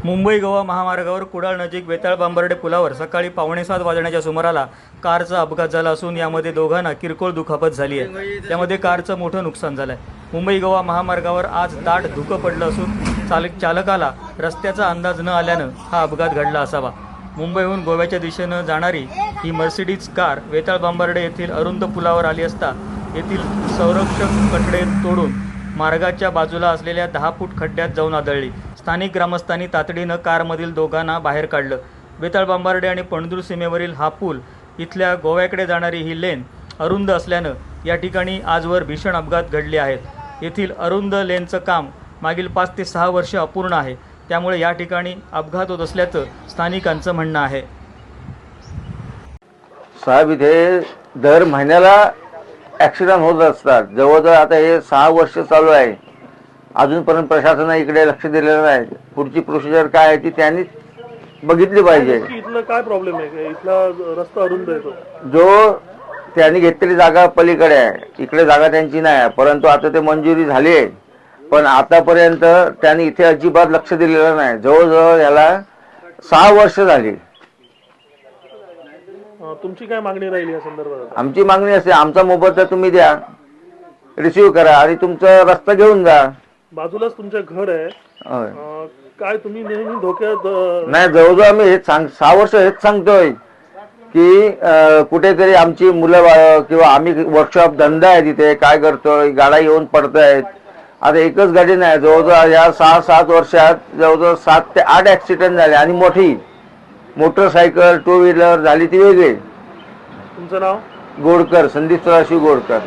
मुंबई गोवा महामार्गावर कुडाळ नजीक वेताळ बांबर्डे पुलावर सकाळी 6:45 वाजण्याच्या सुमाराला कारचा अपघात झाला असून यामध्ये दोघांना किरकोळ दुखापत झाली आहे। त्यामध्ये कारचं मोठं नुकसान झालं आहे। मुंबई गोवा महामार्गावर आज दाट धुकं पडलं असून चालकाला रस्त्याचा अंदाज न आल्यानं हा अपघात घडला असावा। मुंबईहून गोव्याच्या दिशेनं जाणारी ही मर्सिडीज कार वेताळ बांबर्डे येथील अरुंद पुलावर आली असता येथील संरक्षक कठडे तोडून मार्गाच्या बाजूला असलेल्या 10 फूट खड्ड्यात जाऊन आदळली। स्थानिक ग्रामस्थांनी तातडीनं कारमधील दोघांना बाहेर काढलं। वेताळ बांबर्डे आणि पणदूर सीमेवरील हा पूल इथल्या गोव्याकडे जाणारी ही लेन अरुंद असल्यानं या ठिकाणी आजवर भीषण अपघात घडले आहेत। येथील अरुंद लेनचं काम मागील 5 ते 6 वर्ष अपूर्ण आहे, त्यामुळे या ठिकाणी अपघात होत असल्याचं स्थानिकांचं म्हणणं आहे। साहेब, इथे दर महिन्याला ॲक्सिडेंट होत असतात। जवळजवळ आता हे 6 वर्ष चालू आहे, अजूनपर्यंत प्रशासनाने इकडे लक्ष दिलेलं नाही। पुढची प्रोसिजर काय आहे ती त्यांनी बघितली पाहिजे। इथलं काय प्रॉब्लेम आहे? इथला रस्ता अरुंद आहे, जो त्यांनी घेतलेली जागा पलीकडे आहे, इकडे जागा त्यांची नाही आहे, परंतु आता ते मंजुरी झाली आहे, पण आतापर्यंत त्यांनी इथे अजिबात लक्ष दिलेलं नाही। जवळजवळ याला 6 वर्ष झाली। तुमची काय मागणी राहिली या संदर्भात? आमची मागणी असते, आमचा मोबदला तुम्ही द्या, रिसिव्ह करा आणि तुमचा रस्ता घेऊन जा। बाजूलाच तुमचं घर आहे, काय तुम्ही नेहमी धोक्यात? नाही, जवळजवळ आम्ही हेच 6 वर्ष हेच सांगतोय की कुठेतरी आमची मुलं बाळ किंवा आम्ही वर्कशॉप धंदा आहे तिथे काय करतोय, गाड्या येऊन पडतायत। आता एकच गाडी नाही, जवळजवळ या 6-7 वर्षात जवळजवळ 7 ते 8 ॲक्सिडेंट झाले आणि मोठी मोटरसायकल 2 व्हीलर झाली ती वेगळी। तुमचं नाव? गोडकर, संदीप सदाशिव गोडकर।